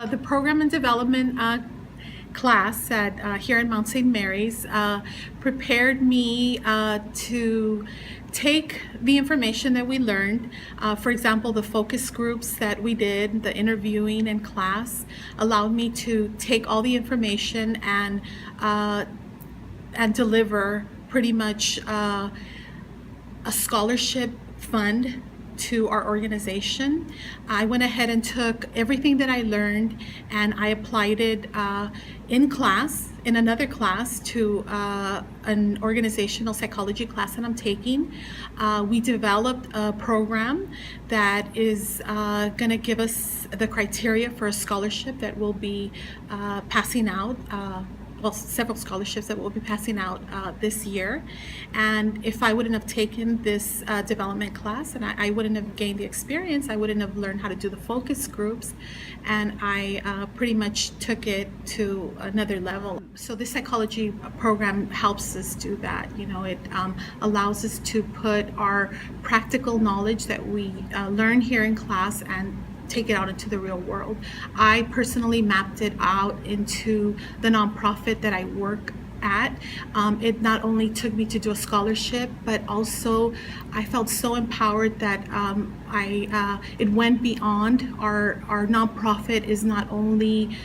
The program and development class at here at Mount St. Mary's prepared me to take the information that we learned. For example, the focus groups that we did, the interviewing in class, allowed me to take all the information and deliver pretty much a scholarship fund to our organization. I went ahead and took everything that I learned and I applied it in class, in another class, to an organizational psychology class that I'm taking. We developed a program that is going to give us the criteria for a scholarship that we'll be passing out. Several scholarships that we'll be passing out this year. And if I wouldn't have taken this development class, and I wouldn't have gained the experience, I wouldn't have learned how to do the focus groups, and I pretty much took it to another level. So this psychology program helps us do that. You know, it allows us to put our practical knowledge that we learn here in class and take it out into the real world. I personally mapped it out into the nonprofit that I work at. It not only took me to do a scholarship, but also I felt so empowered that it went beyond. Our nonprofit is not only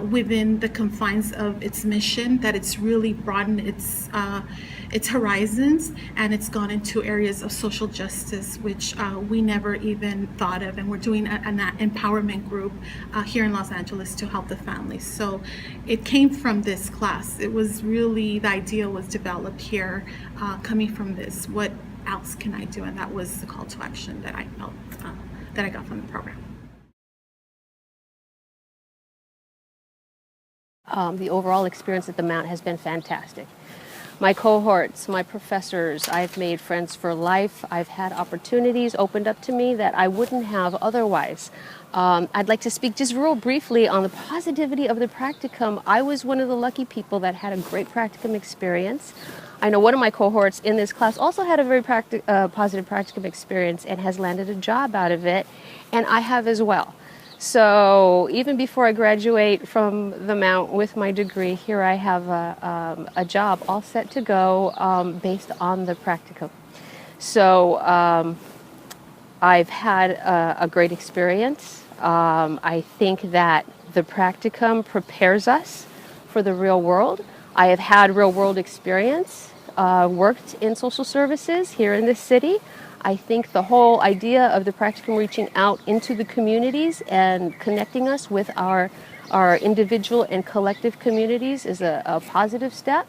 within the confines of its mission, that it's really broadened its horizons, and it's gone into areas of social justice, which we never even thought of. And we're doing an empowerment group here in Los Angeles to help the families. So it came from this class. It was really, the idea was developed here, coming from this. What else can I do? And that was the call to action that I felt, that I got from the program. The overall experience at the Mount has been fantastic. My cohorts, my professors, I've made friends for life. I've had opportunities opened up to me that I wouldn't have otherwise. I'd like to speak just real briefly on the positivity of the practicum. I was one of the lucky people that had a great practicum experience. I know one of my cohorts in this class also had a very positive practicum experience and has landed a job out of it, and I have as well. So even before I graduate from the Mount with my degree, here I have a job all set to go based on the practicum. So I've had a great experience. I think that the practicum prepares us for the real world. I have had real world experience, worked in social services here in this city. I think the whole idea of the practicum reaching out into the communities and connecting us with our individual and collective communities is a positive step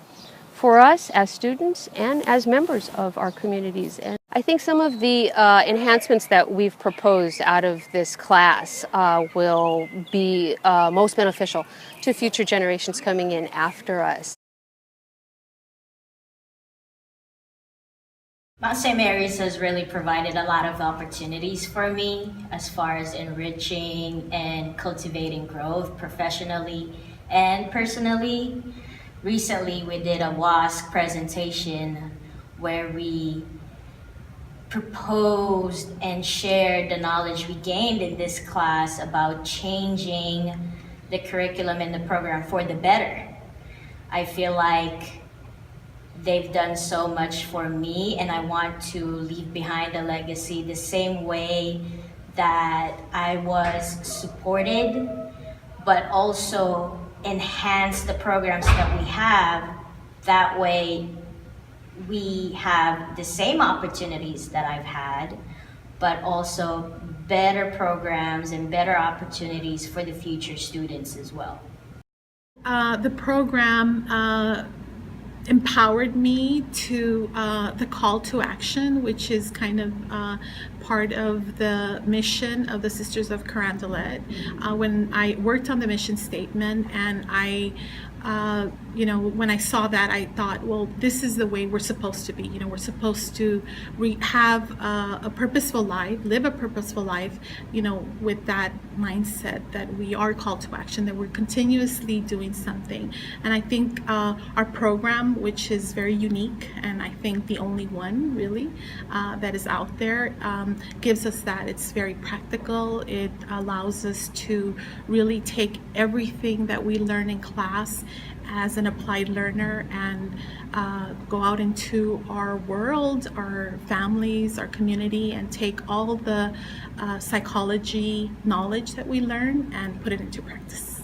for us as students and as members of our communities. And I think some of the enhancements that we've proposed out of this class will be most beneficial to future generations coming in after us. Mount St. Mary's has really provided a lot of opportunities for me as far as enriching and cultivating growth professionally and personally. Recently, we did a WASC presentation where we proposed and shared the knowledge we gained in this class about changing the curriculum and the program for the better. I feel like they've done so much for me, and I want to leave behind a legacy the same way that I was supported, but also enhance the programs that we have. That way we have the same opportunities that I've had, but also better programs and better opportunities for the future students as well. The program empowered me to the call to action, which is kind of part of the mission of the Sisters of Carondelet. When I worked on the mission statement and I when I saw that, I thought, well, this is the way we're supposed to be. We're supposed to have a purposeful life, live a purposeful life, with that mindset that we are called to action, that we're continuously doing something. And I think our program, which is very unique, and I think the only one really that is out there, gives us that. It's very practical. It allows us to really take everything that we learn in class as an applied learner and go out into our world, our families, our community, and take all the psychology knowledge that we learn and put it into practice.